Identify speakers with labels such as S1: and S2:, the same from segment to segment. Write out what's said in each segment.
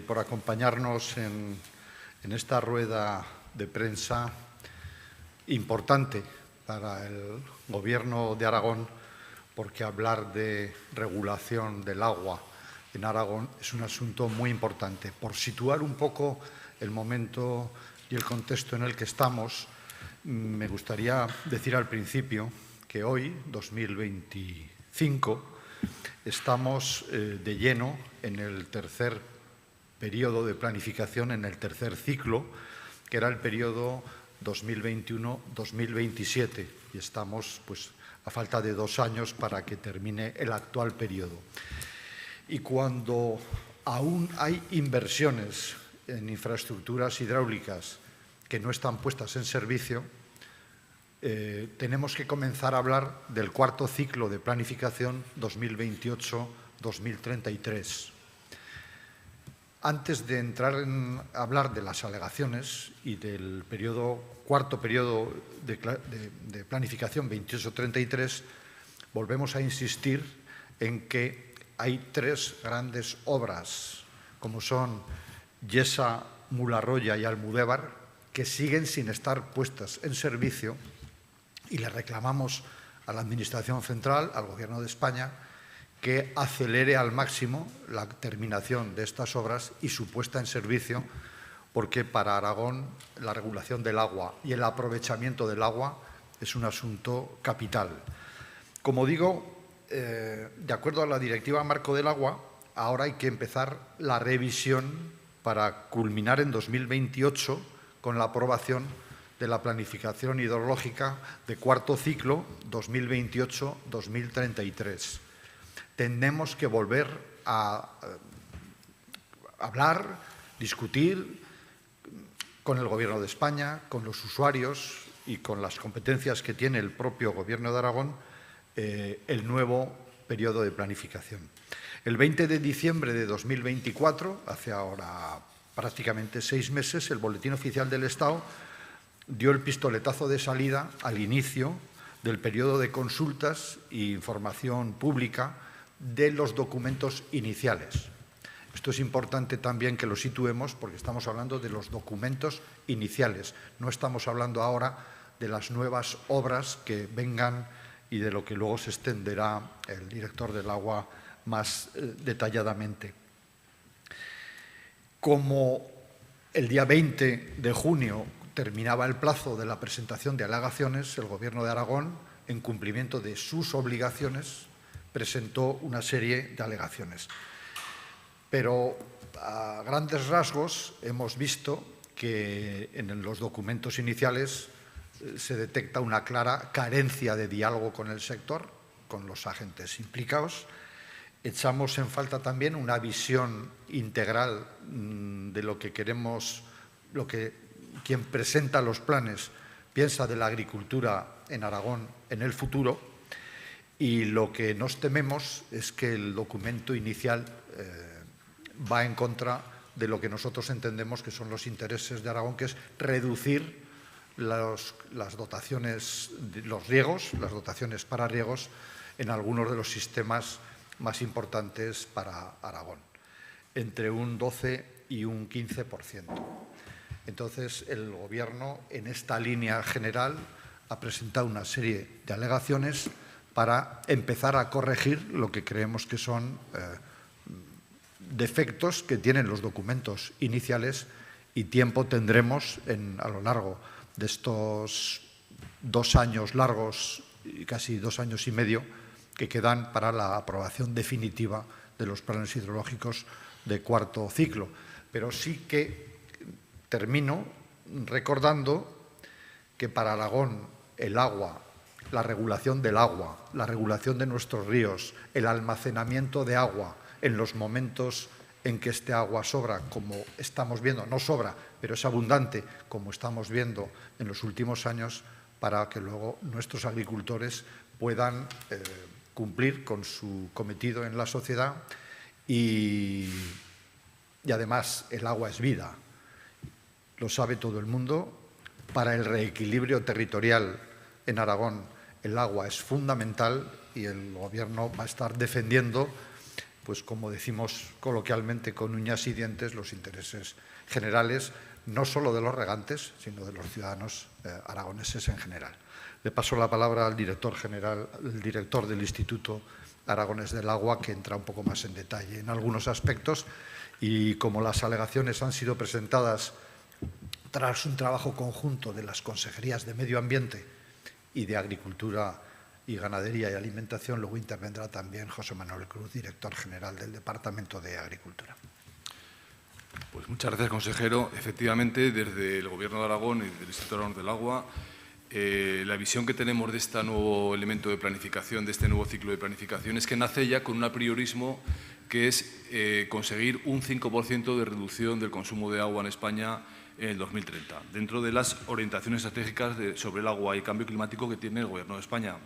S1: por acompañarnos en esta rueda de prensa importante para el Gobierno de Aragón, porque hablar de regulación del agua en Aragón es un asunto muy importante. Por situar un poco el momento y el contexto en el que estamos, me gustaría decir al principio que hoy, 2025, estamos de lleno en el tercer periodo de planificación, en el tercer ciclo, que era el periodo 2021-2027, y estamos pues, a falta de 2 años para que termine el actual periodo. Y cuando aún hay inversiones en infraestructuras hidráulicas que no están puestas en servicio, tenemos que comenzar a hablar del cuarto ciclo de planificación 2028-2033. Antes de entrar a hablar de las alegaciones y del cuarto periodo de planificación 28-33, volvemos a insistir en que hay 3 grandes obras, como son Yesa, Mularroya y Almudévar, que siguen sin estar puestas en servicio, y le reclamamos a la Administración Central, al Gobierno de España, que acelere al máximo la terminación de estas obras y su puesta en servicio, porque para Aragón la regulación del agua y el aprovechamiento del agua es un asunto capital. Como digo, de acuerdo a la Directiva Marco del Agua, ahora hay que empezar la revisión para culminar en 2028 con la aprobación de la planificación hidrológica de cuarto ciclo 2028-2033. Tenemos que volver a hablar, discutir con el Gobierno de España, con los usuarios y con las competencias que tiene el propio Gobierno de Aragón, el nuevo periodo de planificación. El 20 de diciembre de 2024, hace ahora prácticamente 6 meses, el Boletín Oficial del Estado dio el pistoletazo de salida al inicio del periodo de consultas e información pública de los documentos iniciales. Esto es importante también que lo situemos porque estamos hablando de los documentos iniciales. No estamos hablando ahora de las nuevas obras que vengan y de lo que luego se extenderá el director del agua más detalladamente. Como el día 20 de junio terminaba el plazo de la presentación de alegaciones, el Gobierno de Aragón, en cumplimiento de sus obligaciones, presentó una serie de alegaciones. Pero a grandes rasgos hemos visto que en los documentos iniciales se detecta una clara carencia de diálogo con el sector, con los agentes implicados. Echamos en falta también una visión integral de lo que queremos, lo que quien presenta los planes piensa de la agricultura en Aragón en el futuro, y lo que nos tememos es que el documento inicial va en contra de lo que nosotros entendemos que son los intereses de Aragón, que es reducir las dotaciones, los riegos, las dotaciones para riegos en algunos de los sistemas más importantes para Aragón, entre un 12 y un 15%. Entonces, el Gobierno, en esta línea general, ha presentado una serie de alegaciones para empezar a corregir lo que creemos que son defectos que tienen los documentos iniciales, y tiempo tendremos a lo largo de estos 2 años largos, casi 2 años y medio, que quedan para la aprobación definitiva de los planes hidrológicos de cuarto ciclo. Pero sí que termino recordando que para Aragón el agua, la regulación del agua, la regulación de nuestros ríos, el almacenamiento de agua en los momentos en que este agua sobra, como estamos viendo, no sobra, pero es abundante, como estamos viendo en los últimos años, para que luego nuestros agricultores puedan cumplir con su cometido en la sociedad. Y además el agua es vida, lo sabe todo el mundo. Para el reequilibrio territorial en Aragón el agua es fundamental, y el Gobierno va a estar defendiendo pues como decimos coloquialmente, con uñas y dientes los intereses generales, no solo de los regantes, sino de los ciudadanos aragoneses en general. Le paso la palabra al director general, el director del Instituto Aragonés del Agua, que entra un poco más en detalle en algunos aspectos, y como las alegaciones han sido presentadas tras un trabajo conjunto de las consejerías de Medio Ambiente y de Agricultura y Ganadería y Alimentación, luego intervendrá también José Manuel Cruz, director general del Departamento de Agricultura.
S2: Pues muchas gracias, consejero. Efectivamente, desde el Gobierno de Aragón y del Instituto Aragonés del Agua, la visión que tenemos de este nuevo elemento de planificación, de este nuevo ciclo de planificación, es que nace ya con un apriorismo que es conseguir un 5% de reducción del consumo de agua en España en el 2030, dentro de las orientaciones estratégicas sobre el agua y cambio climático que tiene el Gobierno de España.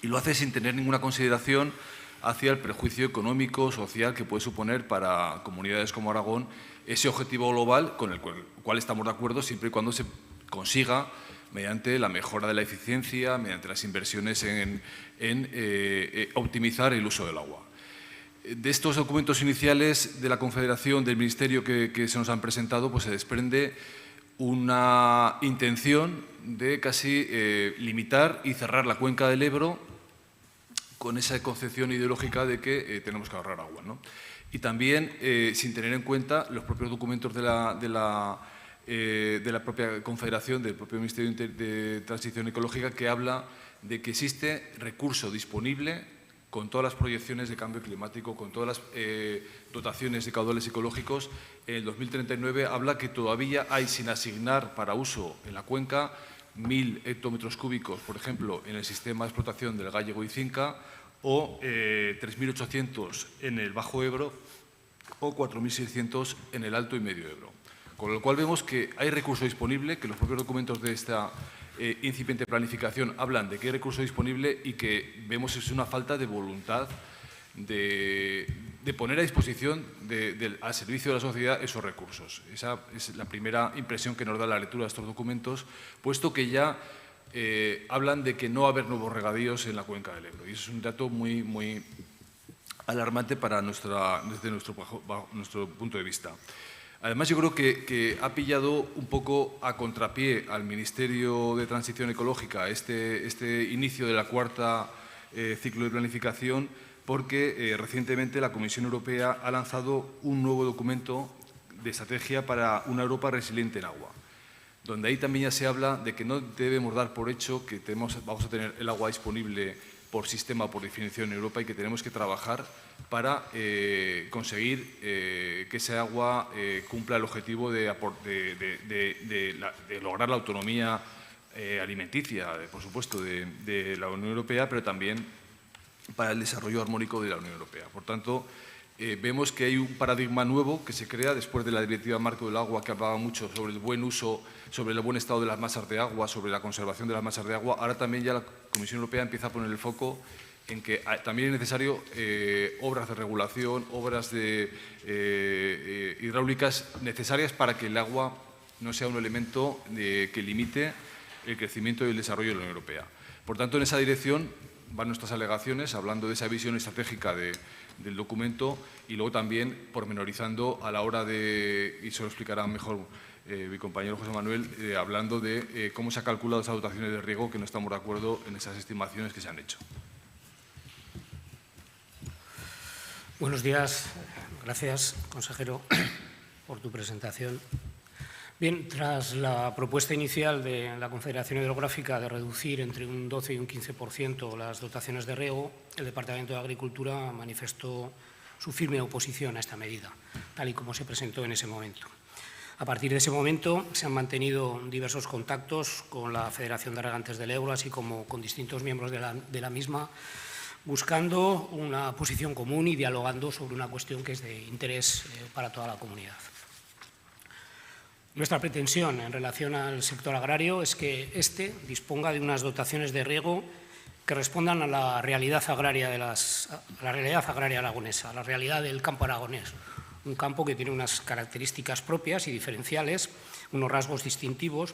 S2: Y lo hace sin tener ninguna consideración hacia el perjuicio económico, social que puede suponer para comunidades como Aragón ese objetivo global con el cual estamos de acuerdo siempre y cuando se consiga mediante la mejora de la eficiencia, mediante las inversiones en optimizar el uso del agua. De estos documentos iniciales de la Confederación, del Ministerio que se nos han presentado, pues se desprende una intención de casi limitar y cerrar la cuenca del Ebro con esa concepción ideológica de que tenemos que ahorrar agua, ¿no? Y también sin tener en cuenta los propios documentos de la propia Confederación, del propio Ministerio de Transición Ecológica, que habla de que existe recurso disponible con todas las proyecciones de cambio climático, con todas las dotaciones de caudales ecológicos. En el 2039 habla que todavía hay sin asignar para uso en la cuenca 1.000 hectómetros cúbicos, por ejemplo, en el sistema de explotación del Gállego y Cinca, o 3.800 en el Bajo Ebro, o 4.600 en el Alto y Medio Ebro. Con lo cual vemos que hay recurso disponible, que los propios documentos de esta incipiente planificación hablan de que hay recurso disponible y que vemos es una falta de voluntad de poner a disposición al servicio de la sociedad esos recursos. Esa es la primera impresión que nos da la lectura de estos documentos, puesto que ya hablan de que no va a haber nuevos regadíos en la cuenca del Ebro. Y eso es un dato muy, muy alarmante desde nuestro punto de vista. Además, yo creo que ha pillado un poco a contrapié al Ministerio de Transición Ecológica este inicio de la cuarta ciclo de planificación, porque recientemente la Comisión Europea ha lanzado un nuevo documento de estrategia para una Europa resiliente en agua, donde ahí también ya se habla de que no debemos dar por hecho que vamos a tener el agua disponible por sistema o por definición en Europa y que tenemos que trabajar para conseguir que ese agua cumpla el objetivo de lograr la autonomía alimenticia, por supuesto, de la Unión Europea, pero también para el desarrollo armónico de la Unión Europea. Por tanto, vemos que hay un paradigma nuevo que se crea después de la Directiva Marco del Agua, que hablaba mucho sobre el buen uso, sobre el buen estado de las masas de agua, sobre la conservación de las masas de agua. Ahora también ya la Comisión Europea empieza a poner el foco en que también es necesario obras de regulación, obras hidráulicas necesarias para que el agua no sea un elemento que limite el crecimiento y el desarrollo de la Unión Europea. Por tanto, en esa dirección van nuestras alegaciones, hablando de esa visión estratégica del documento y luego también pormenorizando a la hora de, y se lo explicará mejor mi compañero José Manuel, hablando de cómo se ha calculado esas dotaciones de riego, que no estamos de acuerdo en esas estimaciones que se han hecho.
S3: Buenos días. Gracias, consejero, por tu presentación. Bien, tras la propuesta inicial de la Confederación Hidrográfica de reducir entre un 12 y un 15% las dotaciones de riego, el Departamento de Agricultura manifestó su firme oposición a esta medida, tal y como se presentó en ese momento. A partir de ese momento se han mantenido diversos contactos con la Federación de Regantes del Ebro, así como con distintos miembros de la misma, buscando una posición común y dialogando sobre una cuestión que es de interés para toda la comunidad. Nuestra pretensión en relación al sector agrario es que éste disponga de unas dotaciones de riego que respondan a la realidad agraria aragonesa, a la realidad del campo aragonés. Un campo que tiene unas características propias y diferenciales, unos rasgos distintivos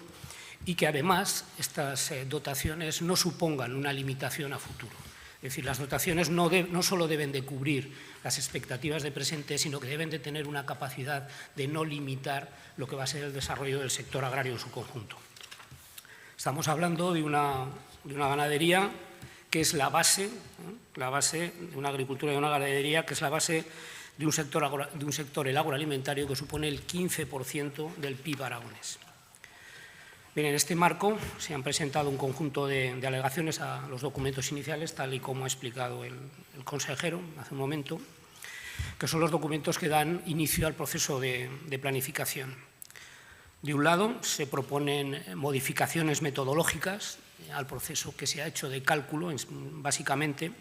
S3: y que además estas dotaciones no supongan una limitación a futuro. Es decir, las dotaciones no solo deben de cubrir las expectativas de presente, sino que deben de tener una capacidad de no limitar lo que va a ser el desarrollo del sector agrario en su conjunto. Estamos hablando de una ganadería que es la base de una agricultura y de una ganadería que es la base de un sector, el agroalimentario, que supone el 15% del PIB aragonés. Bien, en este marco se han presentado un conjunto de alegaciones a los documentos iniciales, tal y como ha explicado el consejero hace un momento, que son los documentos que dan inicio al proceso de planificación. De un lado, se proponen modificaciones metodológicas al proceso que se ha hecho de cálculo, básicamente, el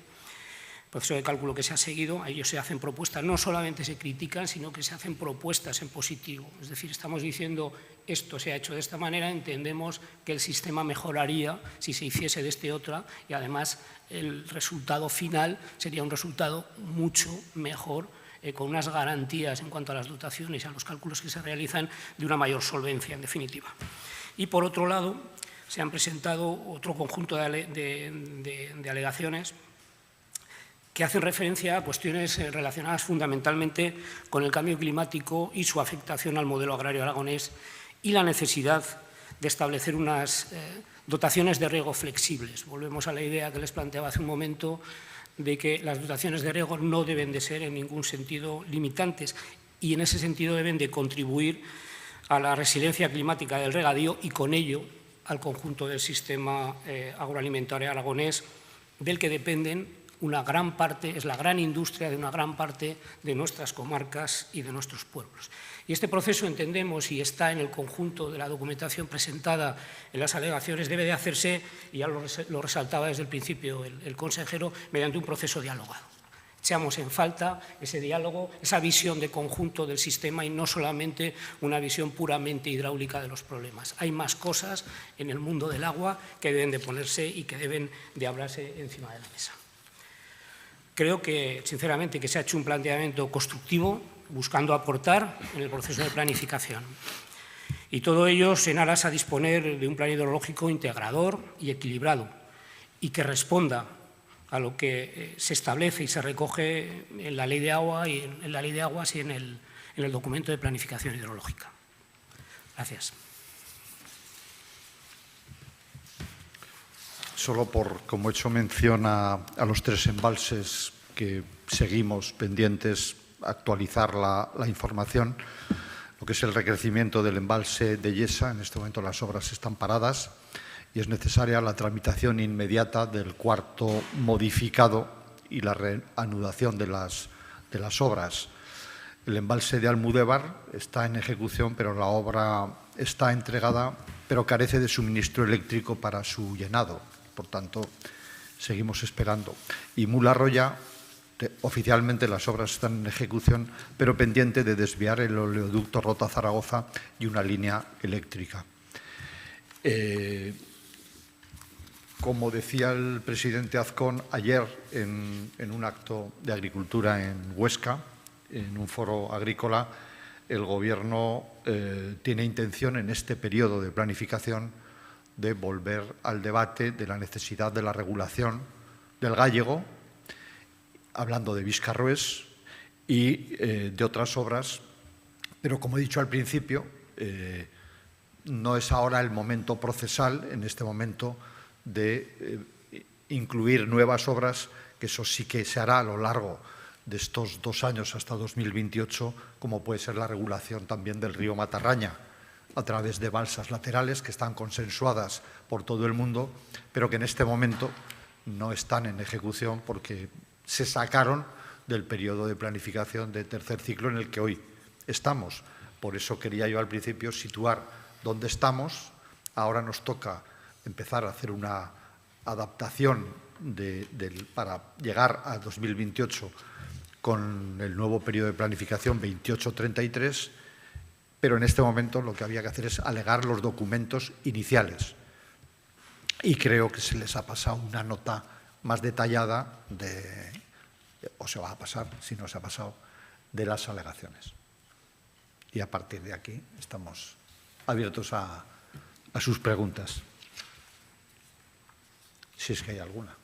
S3: proceso de cálculo que se ha seguido. A ellos se hacen propuestas, no solamente se critican, sino que se hacen propuestas en positivo. Es decir, estamos diciendo, esto se ha hecho de esta manera, entendemos que el sistema mejoraría si se hiciese de esta otra, y además el resultado final sería un resultado mucho mejor, con unas garantías en cuanto a las dotaciones y a los cálculos que se realizan, de una mayor solvencia, en definitiva. Y por otro lado, se han presentado otro conjunto de alegaciones que hacen referencia a cuestiones relacionadas fundamentalmente con el cambio climático y su afectación al modelo agrario aragonés, y la necesidad de establecer unas dotaciones de riego flexibles. Volvemos a la idea que les planteaba hace un momento de que las dotaciones de riego no deben de ser en ningún sentido limitantes, y en ese sentido deben de contribuir a la resiliencia climática del regadío y con ello al conjunto del sistema agroalimentario aragonés, del que dependen una gran parte, es la gran industria de una gran parte de nuestras comarcas y de nuestros pueblos. Y este proceso, entendemos, y está en el conjunto de la documentación presentada en las alegaciones, debe de hacerse, y ya lo resaltaba desde el principio el consejero, mediante un proceso dialogado. Echamos en falta ese diálogo, esa visión de conjunto del sistema y no solamente una visión puramente hidráulica de los problemas. Hay más cosas en el mundo del agua que deben de ponerse y que deben de hablarse encima de la mesa. Creo que, sinceramente, que se ha hecho un planteamiento constructivo, buscando aportar en el proceso de planificación. Y todo ello en aras a disponer de un plan hidrológico integrador y equilibrado, y que responda a lo que se establece y se recoge en la Ley de Agua y en la Ley de Aguas y en el documento de planificación hidrológica. Gracias.
S1: Solo como he hecho mención a los 3 embalses que seguimos pendientes, actualizar la información. Lo que es el recrecimiento del embalse de Yesa, en este momento las obras están paradas y es necesaria la tramitación inmediata del cuarto modificado y la reanudación de las obras. El embalse de Almudévar está en ejecución, pero la obra está entregada, pero carece de suministro eléctrico para su llenado. Por tanto, seguimos esperando. Y Mularroya, oficialmente las obras están en ejecución, pero pendiente de desviar el oleoducto Rota-Zaragoza y una línea eléctrica. Como decía el presidente Azcón ayer en un acto de agricultura en Huesca, en un foro agrícola, el Gobierno tiene intención en este periodo de planificación de volver al debate de la necesidad de la regulación del gallego, hablando de Viscarrués y de otras obras, pero como he dicho al principio, no es ahora el momento procesal, en este momento, de incluir nuevas obras, que eso sí que se hará a lo largo de estos 2 años hasta 2028, como puede ser la regulación también del río Matarraña, a través de balsas laterales que están consensuadas por todo el mundo, pero que en este momento no están en ejecución porque se sacaron del periodo de planificación de tercer ciclo en el que hoy estamos. Por eso quería yo al principio situar dónde estamos. Ahora nos toca empezar a hacer una adaptación para llegar a 2028 con el nuevo periodo de planificación 28-33, pero en este momento lo que había que hacer es alegar los documentos iniciales. Y creo que se les ha pasado una nota más detallada o se va a pasar, si no se ha pasado, de las alegaciones. Y a partir de aquí estamos abiertos a sus preguntas, si es que hay alguna.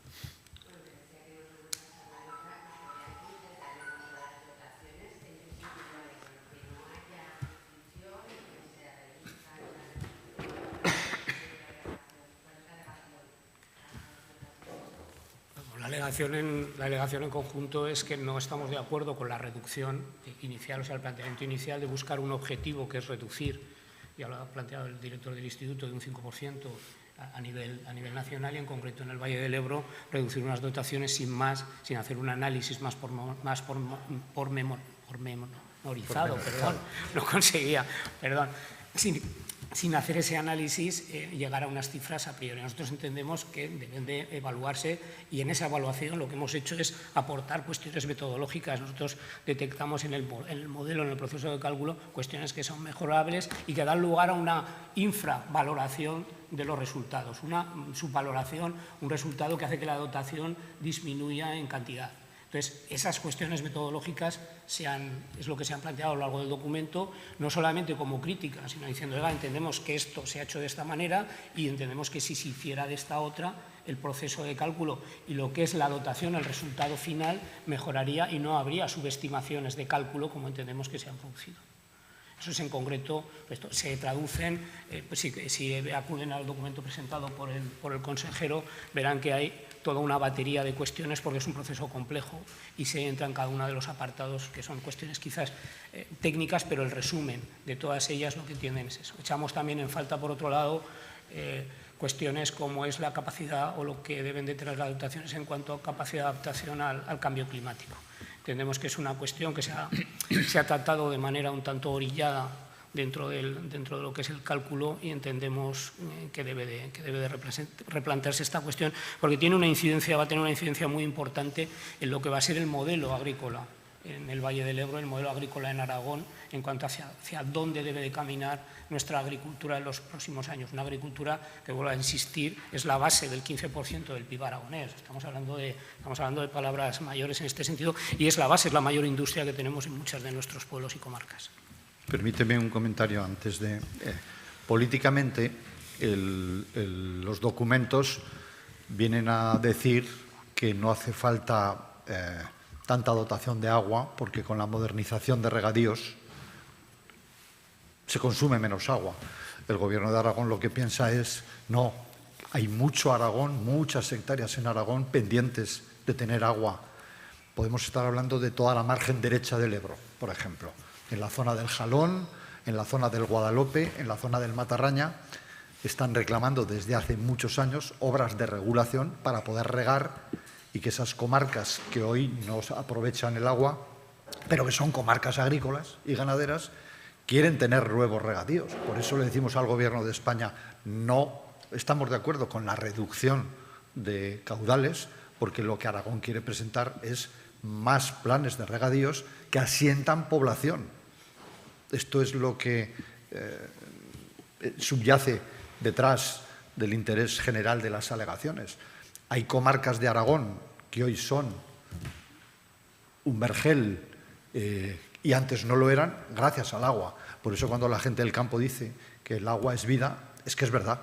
S3: alegación en conjunto es que no estamos de acuerdo con la reducción inicial, o sea, el planteamiento inicial de buscar un objetivo que es reducir, ya lo ha planteado el director del instituto, de un 5% a nivel nacional y en concreto en el Valle del Ebro, reducir unas dotaciones sin hacer un análisis más pormenorizado, no conseguía, sin hacer ese análisis, llegar a unas cifras a priori. Nosotros entendemos que deben de evaluarse y en esa evaluación lo que hemos hecho es aportar cuestiones metodológicas. Nosotros detectamos en el modelo, en el proceso de cálculo, cuestiones que son mejorables y que dan lugar a una infravaloración de los resultados, una subvaloración, un resultado que hace que la dotación disminuya en cantidad. Entonces, esas cuestiones metodológicas es lo que se han planteado a lo largo del documento, no solamente como crítica, sino diciendo, oiga, entendemos que esto se ha hecho de esta manera y entendemos que si se hiciera de esta otra, el proceso de cálculo y lo que es la dotación, el resultado final, mejoraría y no habría subestimaciones de cálculo como entendemos que se han producido. Eso es en concreto, esto se traducen, pues si acuden al documento presentado por el consejero, verán que hay toda una batería de cuestiones porque es un proceso complejo y se entra en cada uno de los apartados que son cuestiones quizás técnicas, pero el resumen de todas ellas lo que tienen es eso. Echamos también en falta, por otro lado, cuestiones como es la capacidad o lo que deben de tener las dotaciones en cuanto a capacidad de adaptación al cambio climático. Entendemos que es una cuestión que se ha tratado de manera un tanto orillada dentro de lo que es el cálculo y entendemos que debe de replantearse esta cuestión porque va a tener una incidencia muy importante en lo que va a ser el modelo agrícola en el Valle del Ebro, el modelo agrícola en Aragón, en cuanto hacia dónde debe de caminar nuestra agricultura en los próximos años. Una agricultura que, vuelvo a insistir, es la base del 15% del PIB aragonés. Estamos hablando de palabras mayores en este sentido y es la base, es la mayor industria que tenemos en muchos de nuestros pueblos y comarcas.
S1: Permíteme un comentario antes de... políticamente, los documentos vienen a decir que no hace falta tanta dotación de agua porque con la modernización de regadíos se consume menos agua. El Gobierno de Aragón lo que piensa es, no, hay mucho Aragón, muchas hectáreas en Aragón pendientes de tener agua. Podemos estar hablando de toda la margen derecha del Ebro, por ejemplo, en la zona del Jalón, en la zona del Guadalope, en la zona del Matarraña. Están reclamando desde hace muchos años obras de regulación para poder regar y que esas comarcas que hoy no aprovechan el agua, pero que son comarcas agrícolas y ganaderas, quieren tener nuevos regadíos. Por eso le decimos al Gobierno de España, no estamos de acuerdo con la reducción de caudales, porque lo que Aragón quiere presentar es más planes de regadíos que asientan población. Esto es lo que subyace detrás del interés general de las alegaciones. Hay comarcas de Aragón que hoy son un vergel y antes no lo eran gracias al agua. Por eso cuando la gente del campo dice que el agua es vida, es que es verdad.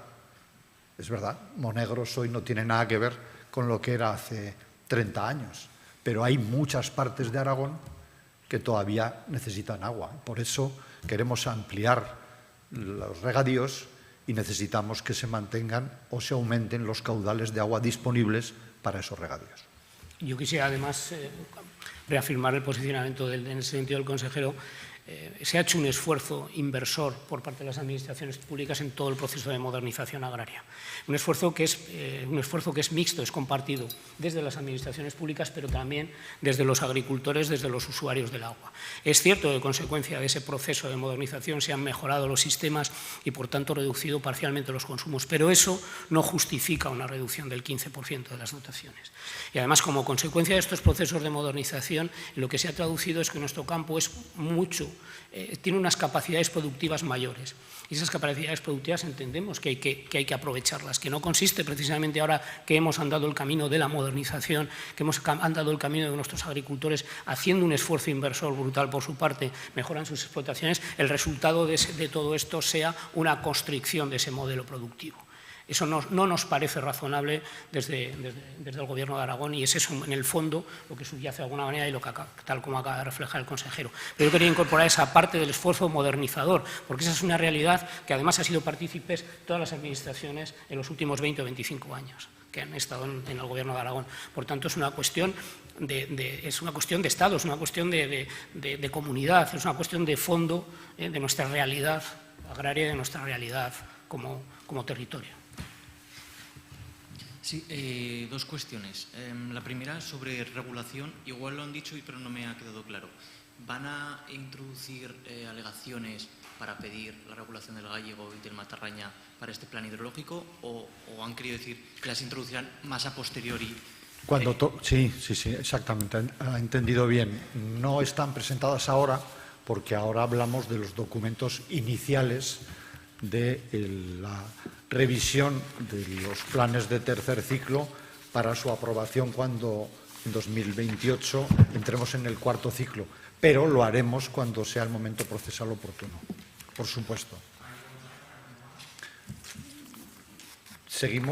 S1: Es verdad. Monegros hoy no tiene nada que ver con lo que era hace 30 años. Pero hay muchas partes de Aragón que todavía necesitan agua. Por eso queremos ampliar los regadíos y necesitamos que se mantengan o se aumenten los caudales de agua disponibles para esos regadíos.
S3: Yo quisiera además reafirmar el posicionamiento en ese sentido del consejero. Se ha hecho un esfuerzo inversor por parte de las administraciones públicas en todo el proceso de modernización agraria. Un esfuerzo que es mixto, es compartido desde las administraciones públicas, pero también desde los agricultores, desde los usuarios del agua. Es cierto que, en consecuencia de ese proceso de modernización, se han mejorado los sistemas y, por tanto, reducido parcialmente los consumos, pero eso no justifica una reducción del 15% de las dotaciones. Y, además, como consecuencia de estos procesos de modernización, lo que se ha traducido es que nuestro campo es tiene unas capacidades productivas mayores. Y esas capacidades productivas entendemos que hay que aprovecharlas, que no consiste precisamente ahora que hemos andado el camino de la modernización, que hemos andado el camino de nuestros agricultores haciendo un esfuerzo inversor brutal por su parte, mejoran sus explotaciones, el resultado de todo esto sea una constricción de ese modelo productivo. Eso no nos parece razonable desde el Gobierno de Aragón y es eso, en el fondo, lo que subyace de alguna manera y tal como acaba de reflejar el consejero. Pero yo quería incorporar esa parte del esfuerzo modernizador, porque esa es una realidad que además ha sido partícipes todas las administraciones en los últimos 20 o 25 años. que han estado en el Gobierno de Aragón. Por tanto, es una cuestión de Estado, es una cuestión de comunidad, es una cuestión de fondo de nuestra realidad agraria y de nuestra realidad como territorio.
S4: Sí, dos cuestiones. La primera sobre regulación, igual lo han dicho pero no me ha quedado claro. ¿Van a introducir alegaciones para pedir la regulación del gallego y del matarraña para este plan hidrológico o han querido decir que las introducirán más a posteriori?
S1: Sí, exactamente, ha entendido bien. No están presentadas ahora porque ahora hablamos de los documentos iniciales de la revisión de los planes de tercer ciclo para su aprobación cuando en 2028 entremos en el cuarto ciclo, pero lo haremos cuando sea el momento procesal oportuno, por supuesto.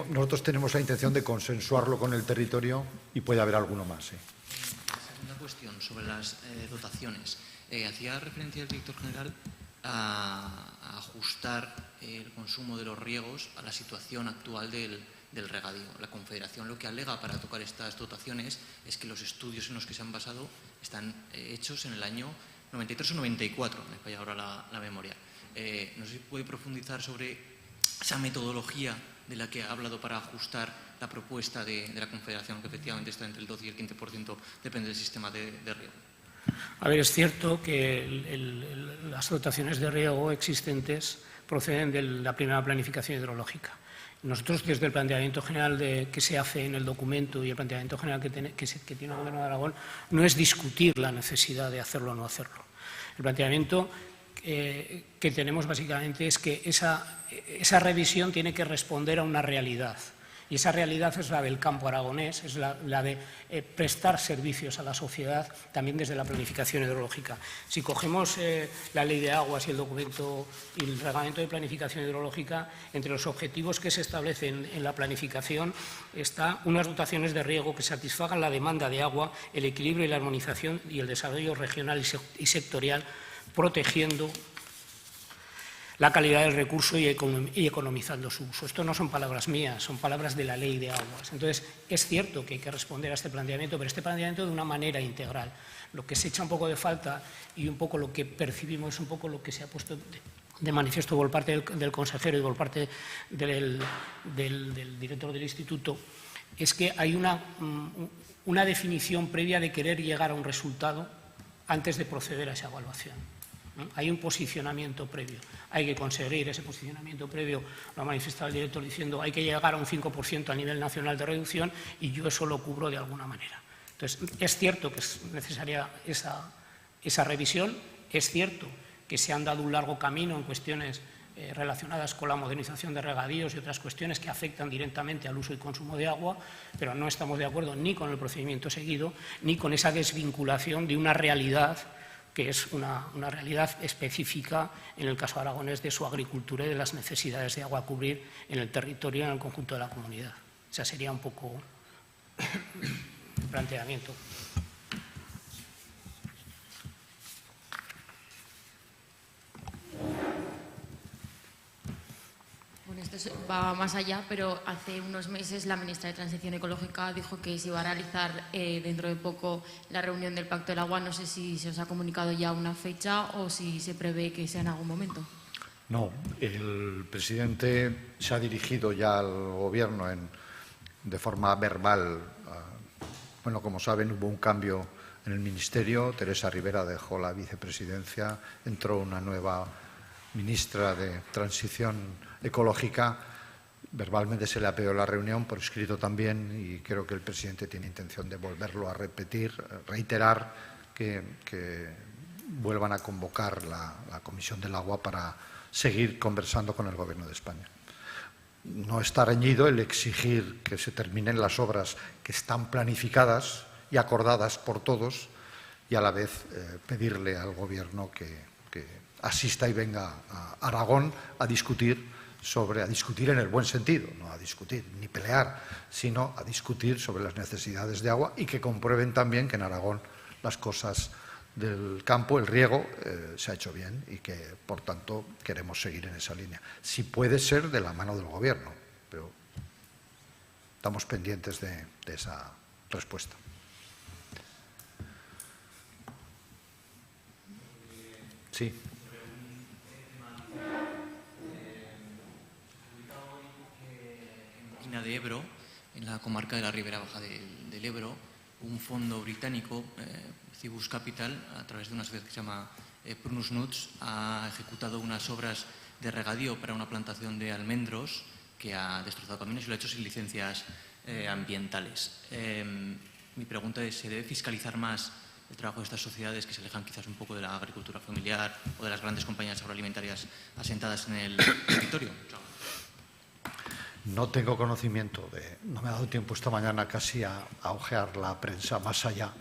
S1: Nosotros tenemos la intención de consensuarlo con el territorio y puede haber alguno más. Sí.
S4: La segunda cuestión sobre las dotaciones. Hacía referencia el director general a ajustar el consumo de los riegos a la situación actual del regadío. La Confederación lo que alega para tocar estas dotaciones es que los estudios en los que se han basado están hechos en el año 93 o 94, me falla ahora la memoria. No sé si puede profundizar sobre esa metodología de la que ha hablado para ajustar la propuesta de la Confederación, que efectivamente está entre el 12 y el 15%, depende del sistema de riego.
S3: A ver, es cierto que las dotaciones de riego existentes proceden de la primera planificación hidrológica. Nosotros, desde el planteamiento general que se hace en el documento y el planteamiento general que tiene el Gobierno de Aragón, no es discutir la necesidad de hacerlo o no hacerlo. El planteamiento que tenemos básicamente es que esa revisión tiene que responder a una realidad. Y esa realidad es la del campo aragonés, es la de prestar servicios a la sociedad también desde la planificación hidrológica. Si cogemos la Ley de Aguas y el documento y el Reglamento de Planificación Hidrológica, entre los objetivos que se establecen en la planificación está unas dotaciones de riego que satisfagan la demanda de agua, el equilibrio y la armonización y el desarrollo regional y sectorial, protegiendo la calidad del recurso y economizando su uso. Esto no son palabras mías, son palabras de la Ley de Aguas. Entonces, es cierto que hay que responder a este planteamiento, pero este planteamiento de una manera integral. Lo que se echa un poco de falta y un poco lo que percibimos, un poco lo que se ha puesto de manifiesto por parte del consejero y por parte del director del instituto, es que hay una definición previa de querer llegar a un resultado antes de proceder a esa evaluación. Hay un posicionamiento previo, hay que conseguir ese posicionamiento previo, lo ha manifestado el director diciendo hay que llegar a un 5% a nivel nacional de reducción y yo eso lo cubro de alguna manera. Entonces, es cierto que es necesaria esa revisión, es cierto que se han dado un largo camino en cuestiones relacionadas con la modernización de regadíos y otras cuestiones que afectan directamente al uso y consumo de agua, pero no estamos de acuerdo ni con el procedimiento seguido ni con esa desvinculación de una realidad que es una realidad específica en el caso aragonés de su agricultura y de las necesidades de agua a cubrir en el territorio y en el conjunto de la comunidad. Ese sería un poco el planteamiento.
S5: Esto va más allá, pero hace unos meses la ministra de Transición Ecológica dijo que se iba a realizar dentro de poco la reunión del Pacto del Agua. No sé si se os ha comunicado ya una fecha o si se prevé que sea en algún momento.
S1: No, el presidente se ha dirigido ya al Gobierno de forma verbal. Bueno, como saben, hubo un cambio en el Ministerio. Teresa Rivera dejó la vicepresidencia, entró una nueva ministra de Transición Ecológica. Verbalmente se le ha pedido la reunión, por escrito también, y creo que el presidente tiene intención de volverlo a reiterar que vuelvan a convocar la Comisión del Agua para seguir conversando con el Gobierno de España. No está reñido el exigir que se terminen las obras que están planificadas y acordadas por todos y a la vez pedirle al Gobierno que asista y venga a Aragón a discutir en el buen sentido, no a discutir ni pelear, sino a discutir sobre las necesidades de agua y que comprueben también que en Aragón las cosas del campo, el riego, se ha hecho bien y que, por tanto, queremos seguir en esa línea. Si puede ser de la mano del Gobierno, pero estamos pendientes de esa respuesta. Sí.
S4: En Marina de Ebro, en la comarca de la Ribera Baja del Ebro, un fondo británico, Cibus Capital, a través de una sociedad que se llama Prunus Nuts, ha ejecutado unas obras de regadío para una plantación de almendros que ha destrozado caminos y lo ha hecho sin licencias ambientales. Mi pregunta es, ¿se debe fiscalizar más el trabajo de estas sociedades que se alejan quizás un poco de la agricultura familiar o de las grandes compañías agroalimentarias asentadas en el territorio?
S1: No tengo conocimiento no me ha dado tiempo esta mañana casi a ojear la prensa más allá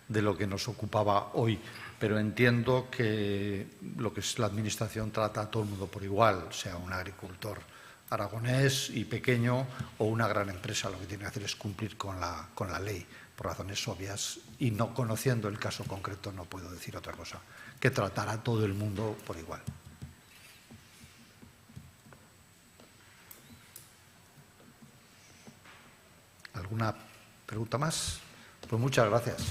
S1: de lo que nos ocupaba hoy, pero entiendo que lo que es la Administración trata a todo el mundo por igual, sea un agricultor aragonés y pequeño o una gran empresa. Lo que tiene que hacer es cumplir con la ley, por razones obvias, y no conociendo el caso concreto no puedo decir otra cosa, que tratar a todo el mundo por igual. ¿Alguna pregunta más? Pues muchas gracias.